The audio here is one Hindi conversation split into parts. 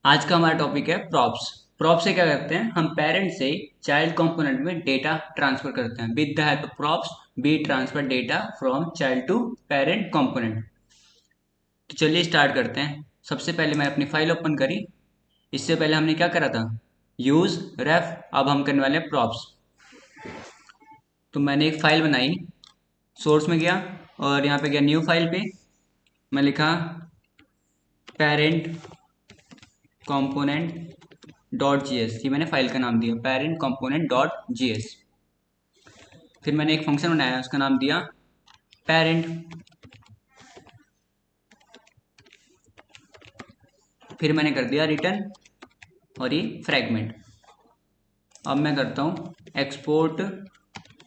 आज का हमारा टॉपिक है प्रॉप्स। प्रॉप्स से क्या करते हैं, हम पेरेंट से चाइल्ड कंपोनेंट में डेटा ट्रांसफर करते हैं। With the help of props we transfer data from child to parent component. तो चलिए स्टार्ट करते हैं। सबसे पहले मैं अपनी फाइल ओपन करी। इससे पहले हमने क्या करा था, यूज रेफ। अब हम करने वाले हैं प्रॉप्स। तो मैंने एक फाइल बनाई, सोर्स में गया और यहाँ पे गया न्यू फाइल पे। मैं लिखा parent component dot G S. ये मैंने फाइल का नाम दिया parent component dot G S. फिर मैंने एक फंक्शन बनाया, उसका नाम दिया पेरेंट। फिर मैंने कर दिया रिटर्न और ये फ्रैगमेंट। अब मैं करता हूँ एक्सपोर्ट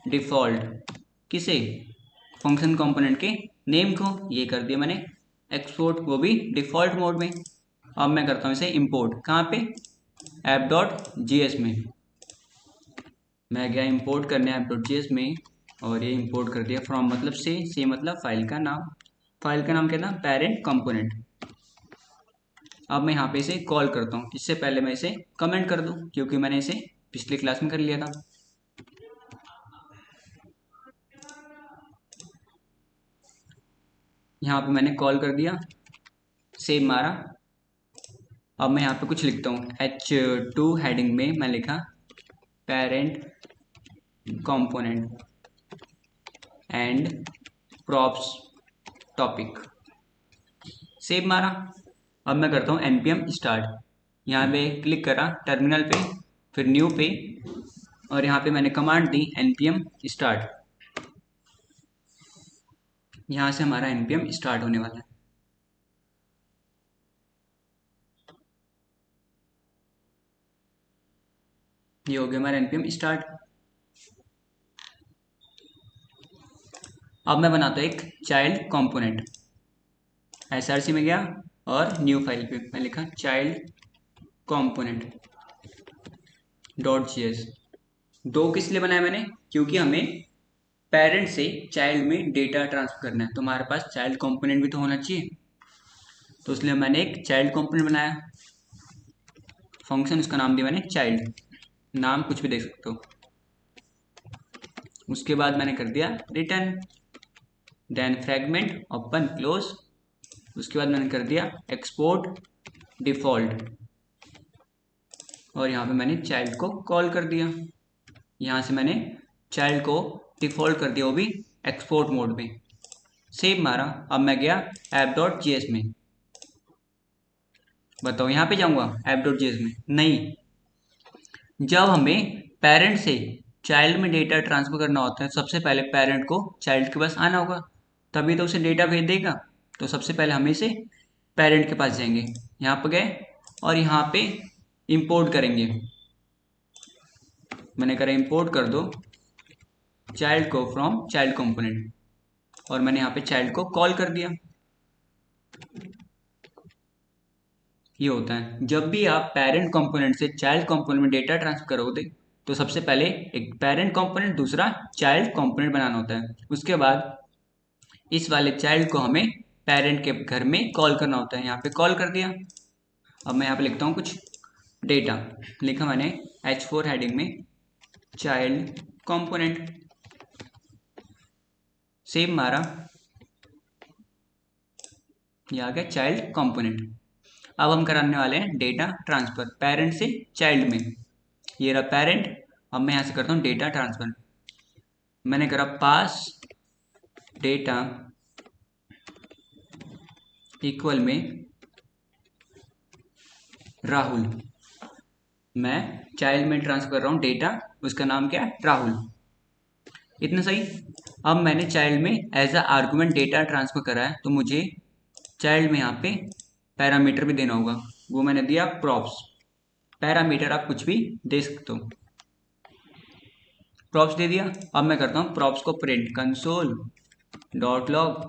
डिफ़ॉल्ट। किसे? फंक्शन कंपोनेंट के नेम को। ये कर दिया मैंने एक्सपोर्ट, वो भी डिफ़ॉल्ट मोड में। अब मैं करता हूँ इसे इंपोर्ट। कहाँ पे? ऐप डॉट जी एस में। मैं गया इंपोर्ट करने ऐप डॉट जी एस में और ये इंपोर्ट कर दिया फ्रॉम मतलब से मतलब फाइल का नाम। फाइल का नाम क्या था? Parent component. अब मैं यहाँ पे इसे कॉल करता हूँ। इससे पहले मैं इसे कमेंट कर दूँ क्योंकि मैंने इसे पिछली क्लास में कर लिया था। यहाँ पे मैंने कॉल कर दिया, सेव मारा। अब मैं यहाँ पे कुछ लिखता हूँ। H2 हेडिंग में मैं लिखा parent component and props topic. Save मारा। अब मैं करता हूँ npm स्टार्ट। यहाँ पे क्लिक करा टर्मिनल पे, फिर न्यू पे, और यहाँ पे मैंने कमांड दी npm स्टार्ट। यहाँ से हमारा npm स्टार्ट होने वाला है। ये हो गया हमारा npm स्टार्ट। अब मैं बनाता हूँ एक चाइल्ड कंपोनेंट। src में गया और न्यू फाइल पे मैं लिखा child component dot G S. दो किस लिए बनाया मैंने? क्योंकि हमें पेरेंट से चाइल्ड में डेटा ट्रांसफर करना है, तो हमारे पास चाइल्ड कंपोनेंट भी तो होना चाहिए। तो इसलिए मैंने एक चाइल्ड कंपोनेंट बनाया। फंक्शन, उसका नाम दिया मैंने चाइल्ड। नाम कुछ भी दे सकते हो। उसके बाद मैंने कर दिया return, then fragment open close. उसके बाद मैंने कर दिया एक्सपोर्ट डिफ़ॉल्ट और यहाँ पे मैंने चाइल्ड को कॉल कर दिया। यहाँ से मैंने चाइल्ड को डिफ़ॉल्ट कर दिया, वो भी एक्सपोर्ट मोड में। सेव मारा। अब मैं गया ऐप डॉट जी एस में। बताओ यहाँ पे जाऊँगा ऐप डॉट जी एस में? नहीं। जब हमें पेरेंट से चाइल्ड में डेटा ट्रांसफर करना होता है, सबसे पहले पेरेंट को चाइल्ड के पास आना होगा, तभी तो उसे डेटा भेज देगा। तो सबसे पहले हम इसे पेरेंट के पास जाएंगे। यहाँ पर गए और यहाँ पे इंपोर्ट करेंगे। मैंने करा इंपोर्ट कर दो चाइल्ड को फ्रॉम चाइल्ड कंपोनेंट और मैंने यहाँ पे चाइल्ड को कॉल कर दिया। ये होता है जब भी आप पेरेंट कंपोनेंट से चाइल्ड कंपोनेंट में डेटा ट्रांसफर करोगे, तो सबसे पहले एक पेरेंट कंपोनेंट, दूसरा चाइल्ड कंपोनेंट बनाना होता है। उसके बाद इस वाले चाइल्ड को हमें पेरेंट के घर में कॉल करना होता है। यहाँ पे कॉल कर दिया। अब मैं यहाँ पे लिखता हूँ कुछ डेटा। लिखा मैंने H4 हेडिंग में चाइल्ड कंपोनेंट। सेव मारा। ये आ गया चाइल्ड कंपोनेंट। अब हम कराने वाले हैं डेटा ट्रांसफर पेरेंट से चाइल्ड में। ये रहा पेरेंट। अब मैं यहाँ से करता हूँ डेटा ट्रांसफर। मैंने करा पास डेटा इक्वल में राहुल। मैं चाइल्ड में ट्रांसफर कर रहा हूँ डेटा, उसका नाम क्या है? राहुल। इतना सही। अब मैंने चाइल्ड में as a argument data transfer करा है, तो मुझे चाइल्ड में यहाँ पे पैरामीटर भी देना होगा। वो मैंने दिया प्रॉप्स। पैरामीटर आप कुछ भी दे सकते हो। प्रॉप्स दे दिया। अब मैं करता हूँ प्रॉप्स को print console dot log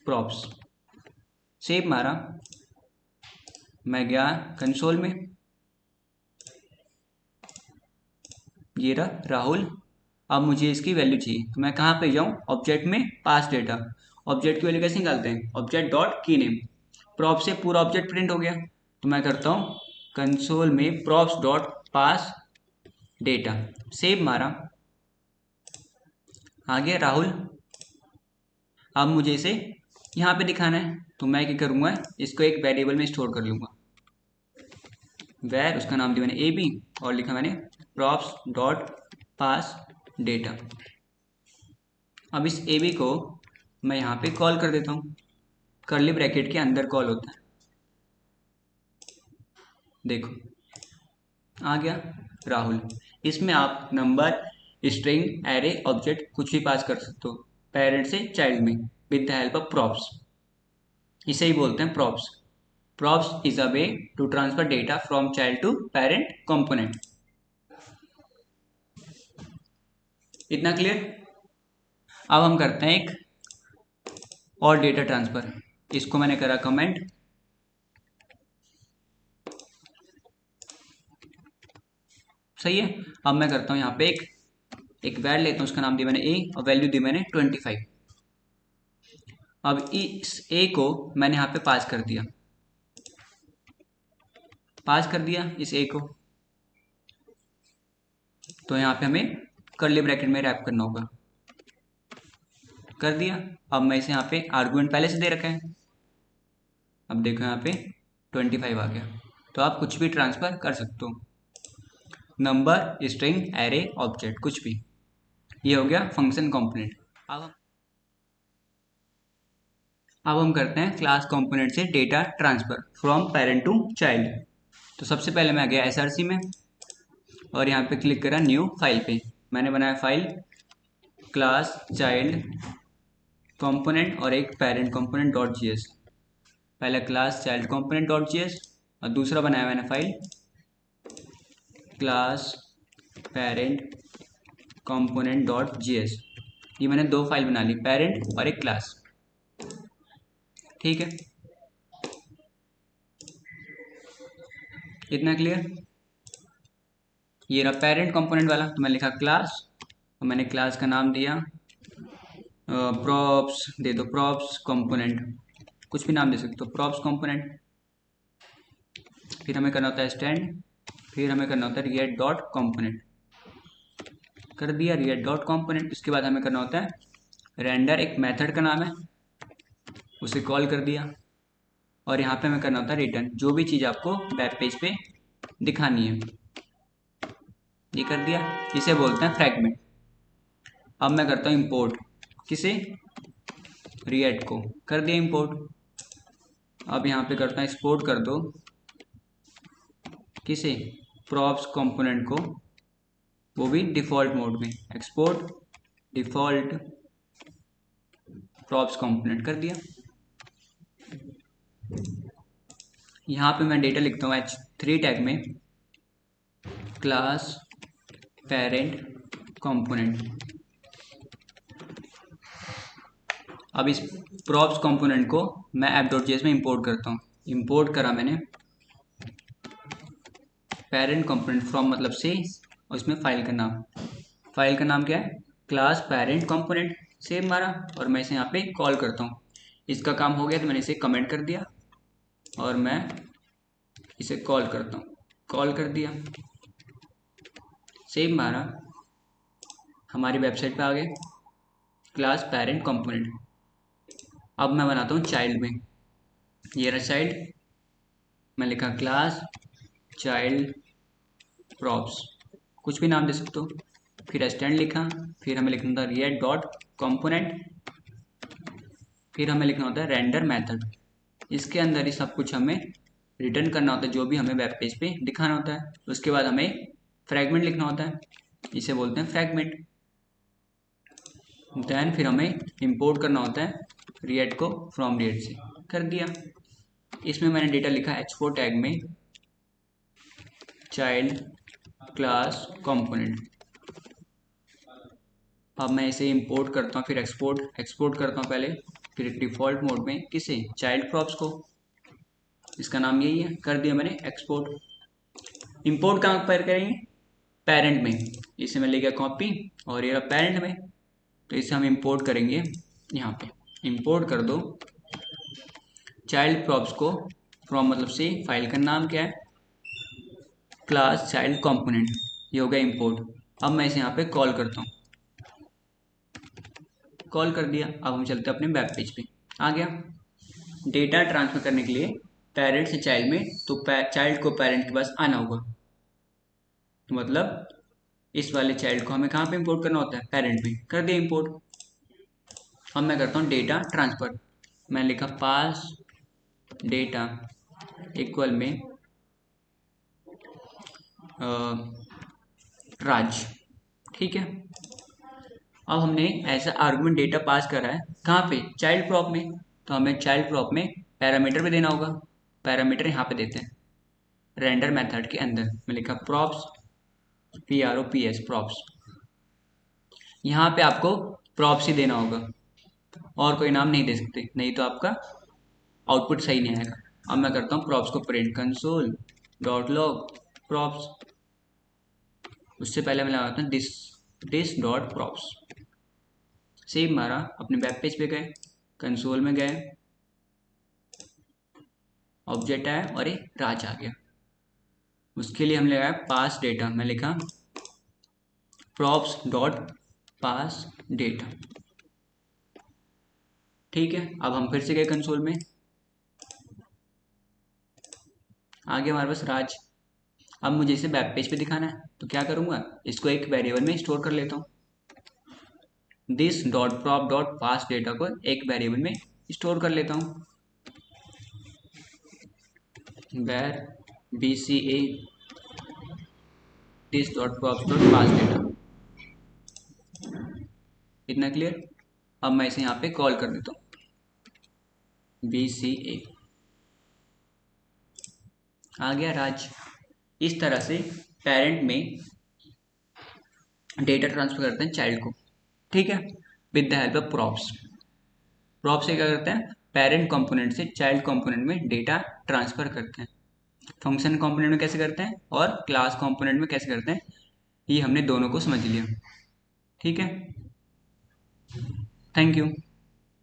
props. Save मारा। मैं गया कंसोल में। ये रहा राहुल। अब मुझे इसकी वैल्यू चाहिए, तो मैं कहाँ पे जाऊँ? ऑब्जेक्ट में पास डेटा। ऑब्जेक्ट की वैल्यू कैसे निकालते हैं? ऑब्जेक्ट डॉट की नेम। प्रॉप से पूरा ऑब्जेक्ट प्रिंट हो गया। तो मैं करता हूँ कंसोल में प्रॉप्स डॉट पास डेटा, सेव मारा, आ गया राहुल। अब मुझे इसे यहाँ पे दिखाना है, तो मैं क्या करूँगा, इसको एक वेरिएबल में स्टोर कर लूँगा। वेर, उसका नाम दिया मैंने AB और लिखा मैंने प्रॉप्स डॉट पास डेटा। अब इस AB को मैं यहाँ पे कॉल कर देता हूँ, कर्ली ब्रैकेट के अंदर कॉल होता है, देखो आ गया राहुल। इसमें आप नंबर, स्ट्रिंग, एरे, ऑब्जेक्ट कुछ भी पास कर सकते हो पेरेंट से चाइल्ड में with the help of props. इसे ही बोलते हैं props. Props is a way to transfer data from child to parent component. इतना क्लियर? अब हम करते हैं एक और डेटा ट्रांसफर। इसको मैंने करा कमेंट, सही है। अब मैं करता हूँ यहाँ पे एक वैल्यू लेता हूँ, उसका नाम दिया मैंने A और वैल्यू दी मैंने 25। अब इस A को मैंने यहाँ पे पास कर दिया, इस A को, तो यहाँ पे हमें कर्ली ब्रैकेट में रैप करना होगा, कर दिया। अब मैं इसे यहाँ पे आर्गुमेंट पहले से दे रखा है, अब देखो यहाँ पे 25 आ गया। तो आप कुछ भी ट्रांसफर कर सकते हो, नंबर, स्ट्रिंग, एरे, ऑब्जेक्ट, कुछ भी। ये हो गया फंक्शन कंपोनेंट। अब हम करते हैं क्लास कंपोनेंट से data transfer from parent to child. तो सबसे पहले मैं गया SRC में और यहाँ पे क्लिक करा न्यू फाइल पे। मैंने बनाया फाइल क्लास चाइल्ड कंपोनेंट और एक पेरेंट कंपोनेंट डॉट जीएस। पहला class child component dot GS और दूसरा बनाया मैंने file class parent component dot GS. ये मैंने दो फाइल बना ली, पेरेंट और एक क्लास, ठीक है। इतना क्लियर? ये रहा पेरेंट कंपोनेंट वाला, तो मैंने लिखा क्लास और मैंने क्लास का नाम दिया प्रॉप्स, दे दो प्रॉप्स कंपोनेंट, कुछ भी नाम दे सकते हो, प्रॉप्स कंपोनेंट। फिर हमें करना होता है स्टैंड, फिर हमें करना होता है रिएक्ट डॉट कंपोनेंट, कर दिया रिएक्ट डॉट कंपोनेंट। इसके बाद हमें करना होता है रेंडर, एक मेथड का नाम है, उसे कॉल कर दिया। और यहाँ पे हमें करना होता है रिटर्न, जो भी चीज़ आपको वेब पेज पे दिखानी है, ये कर दिया। इसे बोलते हैं फ्रैगमेंट। अब मैं करता हूँ इंपोर्ट, किसे, रिएक्ट को, कर दिया इंपोर्ट। अब यहाँ पे करता हूँ एक्सपोर्ट कर दो, किसे, प्रॉप्स कंपोनेंट को, वो भी डिफ़ॉल्ट मोड में, एक्सपोर्ट डिफ़ॉल्ट प्रॉप्स कंपोनेंट, कर दिया। यहाँ पे मैं डेटा लिखता हूँ H3 टैग में क्लास पेरेंट कंपोनेंट। अब इस प्रॉप्स कंपोनेंट को मैं app.js में इंपोर्ट करता हूँ। इंपोर्ट करा मैंने पेरेंट कंपोनेंट फ्रॉम मतलब से, और इसमें फाइल का नाम क्या है, क्लास पेरेंट कंपोनेंट। सेव मारा और मैं इसे यहाँ पे कॉल करता हूँ। इसका काम हो गया तो मैंने इसे कमेंट कर दिया और मैं इसे कॉल करता हूँ, कॉल कर दिया, सेव मारा, हमारी वेबसाइट पे आ गए क्लास पेरेंट कंपोनेंट। अब मैं बनाता हूँ चाइल्ड में, ये रहा चाइल्ड, मैं लिखा क्लास चाइल्ड प्रॉप्स, कुछ भी नाम दे सकते हो। फिर स्टैंड लिखा, फिर हमें लिखना था रिएक्ट डॉट कंपोनेंट, फिर हमें लिखना होता है रेंडर मेथड। इसके अंदर ही सब कुछ हमें रिटर्न करना होता है, जो भी हमें वेब पेज पे दिखाना होता है। उसके बाद हमें फ्रैगमेंट लिखना होता है, इसे बोलते हैं फ्रैगमेंट। देन फिर हमें इंपोर्ट करना होता है रिएक्ट को फ्रॉम रिएक्ट से, कर दिया। इसमें मैंने डेटा लिखा H4 टैग में चाइल्ड क्लास कंपोनेंट। अब मैं इसे इंपोर्ट करता हूँ, फिर एक्सपोर्ट करता हूँ पहले, फिर डिफ़ॉल्ट मोड में, किसे, चाइल्ड प्रॉप्स को, इसका नाम यही है, कर दिया मैंने एक्सपोर्ट। इंपोर्ट कहाँ पर करेंगे, पेरेंट में, इसे मैं ले गया कॉपी और ये रहा पेरेंट में, तो इसे हम इंपोर्ट करेंगे यहाँ पे। इंपोर्ट कर दो चाइल्ड प्रॉप्स को फ्रॉम मतलब से, फाइल का नाम क्या है क्लास चाइल्ड कंपोनेंट, ये हो गया इंपोर्ट। अब मैं इसे यहाँ पे कॉल करता हूँ, कॉल कर दिया। अब हम चलते हैं अपने वेब पेज पे। आ गया। डेटा ट्रांसफर करने के लिए पेरेंट से चाइल्ड में, तो चाइल्ड को पेरेंट के पास आना होगा। तो मतलब इस वाले चाइल्ड को हमें कहाँ पे इंपोर्ट करना होता है, पेरेंट में। कर दिया इंपोर्ट। अब मैं करता हूँ डेटा ट्रांसफर। मैं लिखा पास डेटा इक्वल में राज। ठीक है। अब हमने ऐसा आर्गुमेंट डेटा पास करा है कहाँ पे, चाइल्ड प्रॉप में। तो हमें चाइल्ड प्रॉप में पैरामीटर भी देना होगा। पैरामीटर यहाँ पे देते हैं रेंडर मेथड के अंदर। मैं लिखा प्रॉप्स, PROPS प्रॉप्स। यहाँ पे आपको प्रॉप्स ही देना होगा, और कोई नाम नहीं दे सकते, नहीं तो आपका आउटपुट सही नहीं आएगा। अब मैं करता हूँ प्रॉप्स को print, console dot log props. उससे पहले मैं लगाता हूँ दिस डॉट प्रॉप्स। सेव मारा, अपने वेब पेज पे गए, कंसोल में गए, ऑब्जेक्ट आया और एक राज आ गया। उसके लिए हम लगाया पास डेटा। मैं लिखा प्रॉप्स डॉट पास डेटा। ठीक है। अब हम फिर से गए कंसोल में, आ गया हमारे पास राज। अब मुझे इसे वेब पेज पे दिखाना है, तो क्या करूँगा, इसको एक वेरिएबल में स्टोर कर लेता हूँ। This dot prop dot pass data को एक वेरिएबल में स्टोर कर लेता हूँ, where bca this dot prop dot pass data. इतना क्लियर। अब मैं इसे यहाँ पे कॉल कर देता हूँ bca। आ गया राज। इस तरह से पेरेंट में डेटा ट्रांसफर करते हैं चाइल्ड को। ठीक है, with the help of props. Props से क्या करते हैं, पेरेंट कंपोनेंट से चाइल्ड कंपोनेंट में डेटा ट्रांसफर करते हैं। फंक्शन कंपोनेंट में कैसे करते हैं और क्लास कंपोनेंट में कैसे करते हैं, ये हमने दोनों को समझ लिया। ठीक है, थैंक यू।